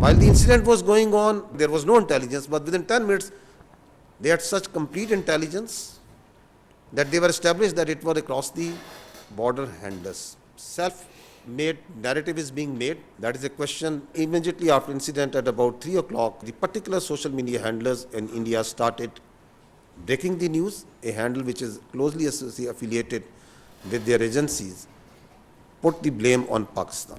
While the incident was going on, there was no intelligence, but within 10 minutes, they had such complete intelligence that they were established that it was across the border handlers. Self-made narrative is being made. That is a question. Immediately after incident at about 3 o'clock, the particular social media handlers in India started breaking the news. A handle which is closely affiliated with their agencies put the blame on Pakistan.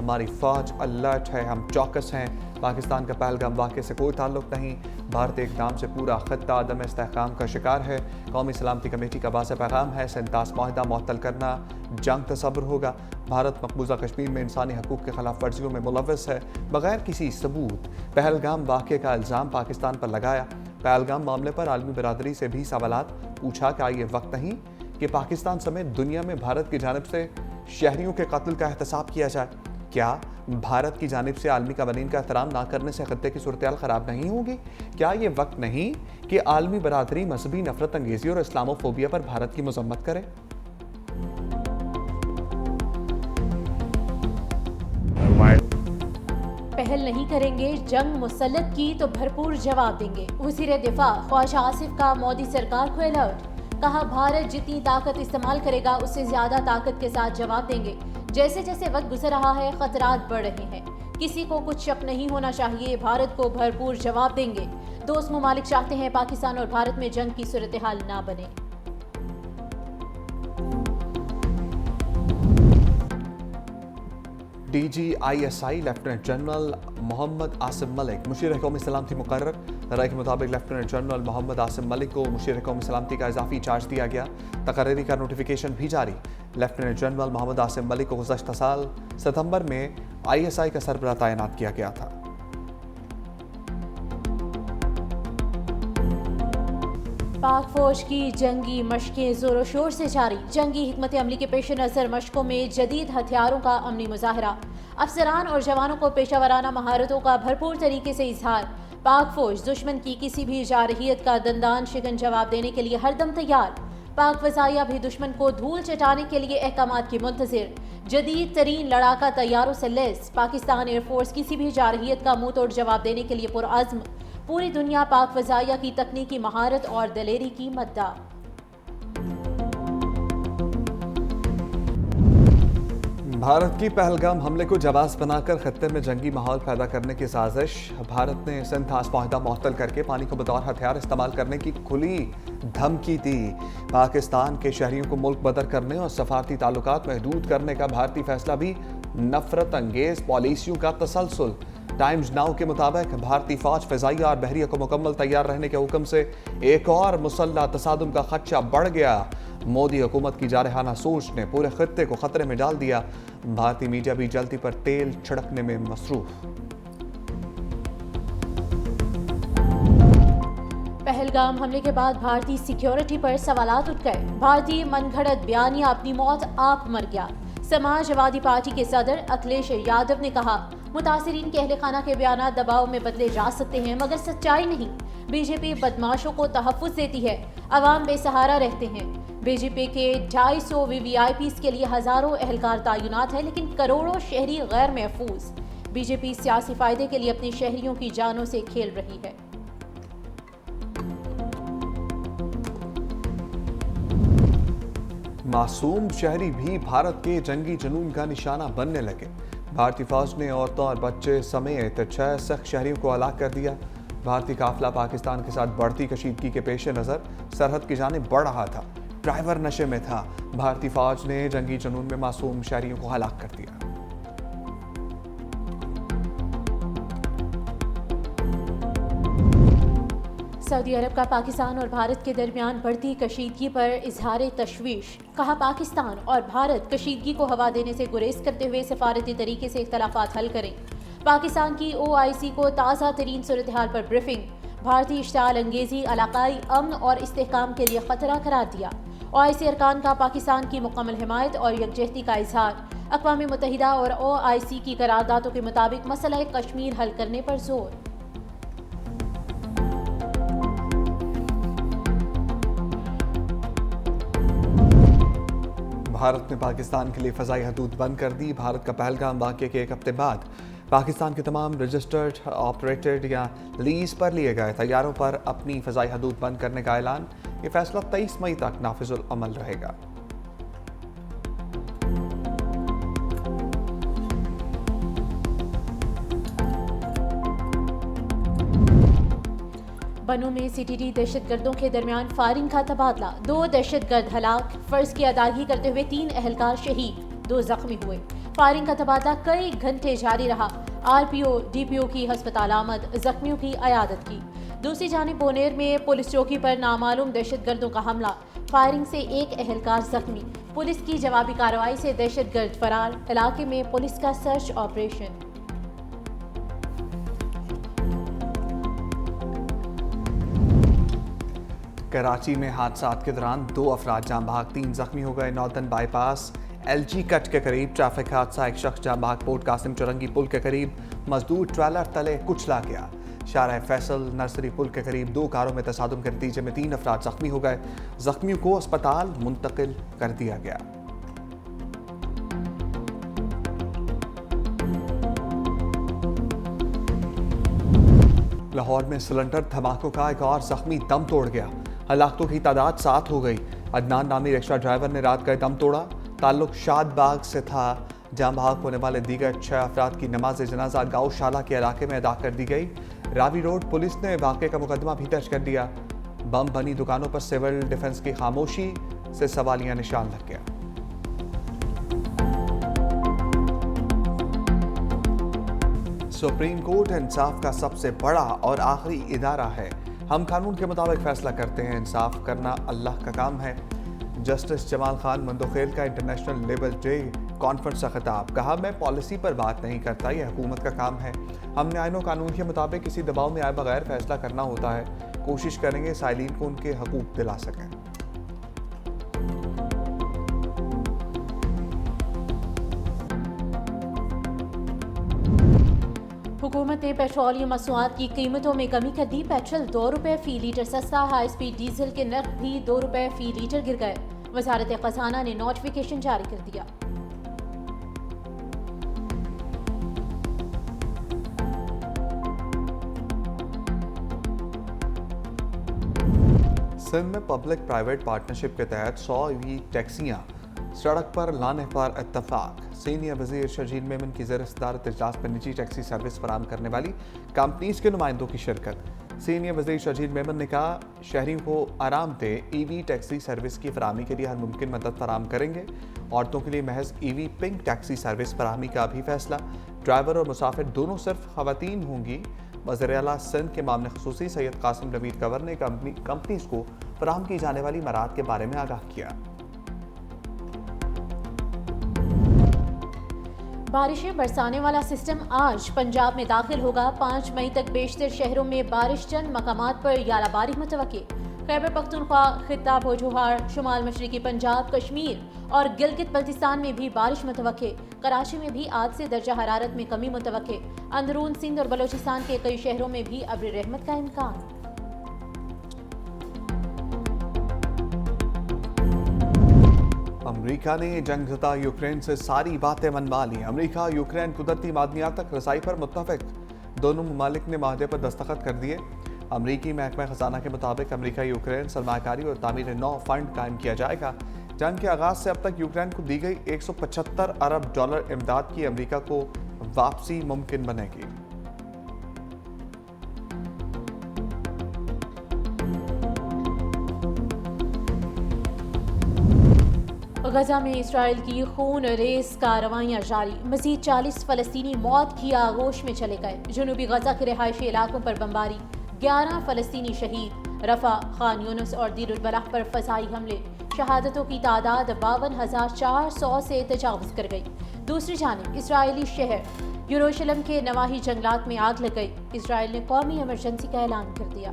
ہماری فوج alert ہے، ہم چوکس ہیں، پاکستان کا پہلگام واقعے سے کوئی تعلق نہیں، بھارتی اقدام سے پورا خطہ عدم استحکام کا شکار ہے، قومی سلامتی کمیٹی کا واضح پیغام ہے، سنتاس معاہدہ معطل کرنا جنگ تصور ہوگا، بھارت مقبوضہ کشمیر میں انسانی حقوق کے خلاف ورزیوں میں ملوث ہے، بغیر کسی ثبوت پہلگام واقعے کا الزام پاکستان پر لگایا، پہلگام معاملے پر عالمی برادری سے بھی سوالات، پوچھا کہ یہ وقت نہیں کہ پاکستان سمیت دنیا میں بھارت کی جانب سے شہریوں کے قتل کا احتساب کیا جائے؟ کیا بھارت کی جانب سے عالمی قوانین کا احترام نہ کرنے سے خطے کی صورتحال خراب نہیں ہوگی؟ کیا یہ وقت نہیں کہ عالمی برادری مذہبی نفرت انگیزی اور اسلامو فوبیا پر بھارت کی مذمت کرے؟ پہل نہیں کریں گے، جنگ مسلط کی تو بھرپور جواب دیں گے۔ وزیر دفاع خواجہ آصف کا مودی سرکار کو الرٹ، کہا بھارت جتنی طاقت استعمال کرے گا اس سے زیادہ طاقت کے ساتھ جواب دیں گے، جیسے جیسے وقت گزر رہا ہے خطرات بڑھ رہے ہیں، کسی کو کچھ شک نہیں ہونا چاہیے، بھارت کو بھرپور جواب دیں گے۔ دوست ممالک چاہتے ہیں پاکستان اور بھارت میں جنگ کی صورتحال نہ بنے۔ D G I S I lieutenant general Muhammad Asim Malik مشیر قومی سلامتی مقرر، رائے کے مطابق لیفٹیننٹ جنرل محمد عاصم ملک کو مشیر قومی سلامتی کا اضافی چارج دیا گیا، تقرری کا نوٹیفیکیشن بھی جاری۔ لیفٹیننٹ جنرل محمد عاصم ملک کو گزشتہ سال ستمبر میں آئی ایس آئی کا سربراہ تعینات کیا گیا تھا۔ پاک فوج کی جنگی مشقیں زور و شور سے جاری، جنگی حکمت عملی کے پیش نظر مشقوں میں جدید ہتھیاروں کا عملی مظاہرہ، افسران اور جوانوں کو پیشہ ورانہ مہارتوں کا بھرپور طریقے سے اظہار، پاک فوج دشمن کی کسی بھی جارحیت کا دندان شکن جواب دینے کے لیے ہر دم تیار، پاک فضائیہ بھی دشمن کو دھول چٹانے کے لیے احکامات کی منتظر، جدید ترین لڑاکا طیاروں سے لیس پاکستان ایئر فورس کسی بھی جارحیت کا منہ توڑ جواب دینے کے لیے پرعزم، پوری دنیا پاک فضائیہ کی تکنیکی مہارت اور دلیری کی مداح۔ بھارت کی پہلگام حملے کو جواز بنا کر خطے میں جنگی ماحول پیدا کرنے کی سازش، بھارت نے سنتھاس معاہدہ معطل کر کے پانی کو بطور ہتھیار استعمال کرنے کی کھلی دھمکی دی، پاکستان کے شہریوں کو ملک بدر کرنے اور سفارتی تعلقات محدود کرنے کا بھارتی فیصلہ بھی نفرت انگیز پالیسیوں کا تسلسل۔ ٹائمز ناؤ کے مطابق بھارتی فوج فضائیہ اور بحریہ کو مکمل تیار رہنے کے حکم سے ایک اور مسلح تصادم کا خدشہ بڑھ گیا، مودی حکومت کی جارحانہ سوچ نے پورے خطے کو خطرے میں ڈال دیا، بھارتی میڈیا بھی جلدی پر تیل چھڑکنے میں مصروف۔ پہلگام حملے کے بعد بھارتی سیکیورٹی پر سوالات اٹھ گئے، بھارتی من گھڑت بیانیہ اپنی موت آپ مر گیا، سماجوادی پارٹی کے صدر اکھلیش یادو نے کہا متاثرین کے اہل خانہ کے بیانات دباؤ میں بدلے جا سکتے ہیں مگر سچائی نہیں، بی جے پی بدماشوں کو تحفظ دیتی ہے، عوام بے سہارا رہتے ہیں، بی جے پی کے 250 وی وی آئی پیز کے لیے ہزاروں اہلکار تعینات ہیں لیکن کروڑوں شہری غیر محفوظ، بی جے پی سیاسی فائدے کے لیے اپنی شہریوں کی جانوں سے کھیل رہی ہے۔ معصوم شہری بھی بھارت کے جنگی جنون کا نشانہ بننے لگے، بھارتی فوج نے عورتوں اور بچے سمیت 6 سکھ شہریوں کو ہلاک کر دیا، بھارتی قافلہ پاکستان کے ساتھ بڑھتی کشیدگی کے پیش نظر سرحد کی جانب بڑھ رہا تھا، ڈرائیور نشے میں تھا، بھارتی فوج نے جنگی جنون میں معصوم شہریوں کو ہلاک کر دیا۔ سعودی عرب کا پاکستان اور بھارت کے درمیان بڑھتی کشیدگی پر اظہار تشویش، کہا پاکستان اور بھارت کشیدگی کو ہوا دینے سے گریز کرتے ہوئے سفارتی طریقے سے اختلافات حل کریں، پاکستان کی OIC کو تازہ ترین صورتحال پر بریفنگ، بھارتی اشتعال انگیزی علاقائی امن اور استحکام کے لیے خطرہ قرار دیا، OIC ارکان کا پاکستان کی مکمل حمایت اور یکجہتی کا اظہار، اقوام متحدہ اور OIC کی قراردادوں کے مطابق مسئلہ کشمیر حل کرنے پر زور۔ بھارت نے پاکستان کے لیے فضائی حدود بند کر دی، بھارت کا پہلگام واقعے کے ایک ہفتے بعد پاکستان کے تمام رجسٹرڈ آپریٹڈ یا لیز پر لیے گئے طیاروں پر اپنی فضائی حدود بند کرنے کا اعلان، یہ فیصلہ 23 مئی تک نافذ العمل رہے گا۔ بنو میں CTD دہشت گردوں کے درمیان فائرنگ کا تبادلہ، 2 دہشت گرد ہلاک، فرض کی ادائیگی کرتے ہوئے 3 اہلکار شہید، 2 زخمی ہوئے، فائرنگ کا تبادلہ کئی گھنٹے جاری رہا. RPO DPO کی ہسپتال آمد, زخمیوں کی عیادت کی. دوسری جانب بونیر میں پولیس چوکی پر نامعلوم دہشت گردوں کا حملہ, فائرنگ سے ایک اہلکار زخمی. پولیس کی جوابی کارروائی سے دہشت گرد فرار, علاقے میں پولیس کا سرچ آپریشن. کراچی میں حادثات کے دوران 2 افراد جاں بحق, 3 زخمی ہو گئے. ناردرن بائی پاس LG کٹ کے قریب ٹریفک حادثہ, ایک شخص جاں بحق پورٹ قاسم چورنگی پل کے قریب مزدور ٹریلر تلے کچلا گیا. شارع فیصل نرسری پل کے قریب 2 کاروں میں تصادم کے نتیجے میں 3 افراد زخمی ہو گئے. زخمیوں کو اسپتال منتقل کر دیا گیا. لاہور میں سلنڈر دھماکوں کا ایک اور زخمی دم توڑ گیا. ہلاکتوں کی تعداد 7 ہو گئی. عدنان نامی رکشہ ڈرائیور نے رات کا دم توڑا. تعلق شاد باغ سے تھا. جاں بحق ہونے والے دیگر 6 افراد کی نماز جنازہ گاؤں شالہ کے علاقے میں ادا کر دی گئی. راوی روڈ پولیس نے واقعے کا مقدمہ بھی درج کر دیا. بم بنی دکانوں پر سول ڈیفنس کی خاموشی سے سوالیہ نشان لگ گیا. سپریم کورٹ انصاف کا سب سے بڑا اور آخری ادارہ ہے. ہم قانون کے مطابق فیصلہ کرتے ہیں, انصاف کرنا اللہ کا کام ہے. جسٹس جمال خان مندوخیل کا انٹرنیشنل لیبر ڈے کانفرنس کا خطاب. کہا, میں پالیسی پر بات نہیں کرتا, یہ حکومت کا کام ہے. ہم نے آئین و قانون کے مطابق کسی دباؤ میں آئے بغیر فیصلہ کرنا ہوتا ہے. کوشش کریں گے سائلین کو ان کے حقوق دلا سکیں. حکومت نے پیٹرولیم مصنوعات کی قیمتوں میں کمی کر دی. پیٹرول 2 روپے فی لیٹر سستا, ہائی سپیڈ ڈیزل کے نرخ بھی 2 روپے فی لیٹر گر گئے. وزارت خزانہ نے نوٹیفیکیشن جاری کر دیا. سندھ میں پبلک پرائیویٹ پارٹنرشپ کے تحت 100 EV ٹیکسیاں سڑک پر لانے پر اتفاق. سینئر وزیر شرجیل میمن کی زیر صدارت اجلاس پر نجی ٹیکسی سروس فراہم کرنے والی کمپنیز کے نمائندوں کی شرکت. سینئر وزیر شرجیل میمن نے کہا, شہریوں کو آرام دہ EV ٹیکسی سروس کی فراہمی کے لیے ہر ممکن مدد فراہم کریں گے. عورتوں کے لیے محض EV پنک ٹیکسی سروس فراہمی کا بھی فیصلہ. ڈرائیور اور مسافر دونوں صرف خواتین ہوں گی. وزیر اعلیٰ سندھ کے معاملے خصوصی سید قاسم نوید کنور نے کمپنیز کو فراہم کی جانے والی مراحت کے بارے میں آگاہ کیا. بارشیں برسانے والا سسٹم آج پنجاب میں داخل ہوگا. 5 مئی تک بیشتر شہروں میں بارش, چند مقامات پر یالہ باری متوقع. خیبر پختونخوا, خطہ بھوجوہار, شمال مشرقی پنجاب, کشمیر اور گلگت بلتستان میں بھی بارش متوقع. کراچی میں بھی آج سے درجہ حرارت میں کمی متوقع. اندرون سندھ اور بلوچستان کے کئی شہروں میں بھی ابر رحمت کا امکان. امریکہ نے جنگ زدہ یوکرین سے ساری باتیں منوا لی. امریکہ یوکرین قدرتی معدنیات تک رسائی پر متفق. دونوں ممالک نے معاہدے پر دستخط کر دیے. امریکی محکمہ خزانہ کے مطابق امریکہ یوکرین سرمایہ کاری اور تعمیر نو فنڈ قائم کیا جائے گا. جنگ کے آغاز سے اب تک یوکرین کو دی گئی $175 ارب امداد کی امریکہ کو واپسی ممکن بنے گی. غزہ میں اسرائیل کی خون ریز کارروائیاں جاری. مزید 40 فلسطینی موت کی آغوش میں چلے گئے. جنوبی غزہ کے رہائشی علاقوں پر بمباری, 11 فلسطینی شہید. رفح, خان یونس اور دیر البلح پر فضائی حملے. شہادتوں کی تعداد 52,400 سے تجاوز کر گئی. دوسری جانب اسرائیلی شہر یروشلم کے نواحی جنگلات میں آگ لگ گئی. اسرائیل نے قومی ایمرجنسی کا اعلان کر دیا.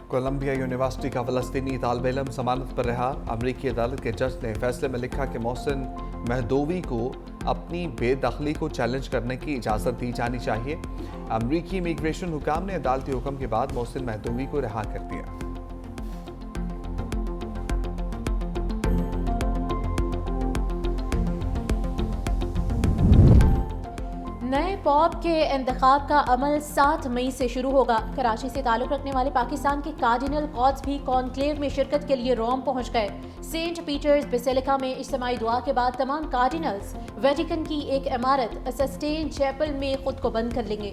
کولمبیا یونیورسٹی کا فلسطینی طالب علم ضمانت پر رہا. امریکی عدالت کے جج نے فیصلے میں لکھا کہ محسن مہدوی کو اپنی بے دخلی کو چیلنج کرنے کی اجازت دی جانی چاہیے. امریکی امیگریشن حکام نے عدالتی حکم کے بعد محسن مہدوی کو رہا کر دیا. نئے پوپ کے انتخاب کا عمل 7 مئی سے شروع ہوگا. کراچی سے تعلق رکھنے والے پاکستان کے کارڈینل قدس بھی کانکلیو میں شرکت کے لیے روم پہنچ گئے. سینٹ پیٹرز بیسیلیکا میں اجتماعی دعا کے بعد تمام کارڈینلز ویٹیکن کی ایک عمارت سسٹین چیپل میں خود کو بند کر لیں گے.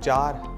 4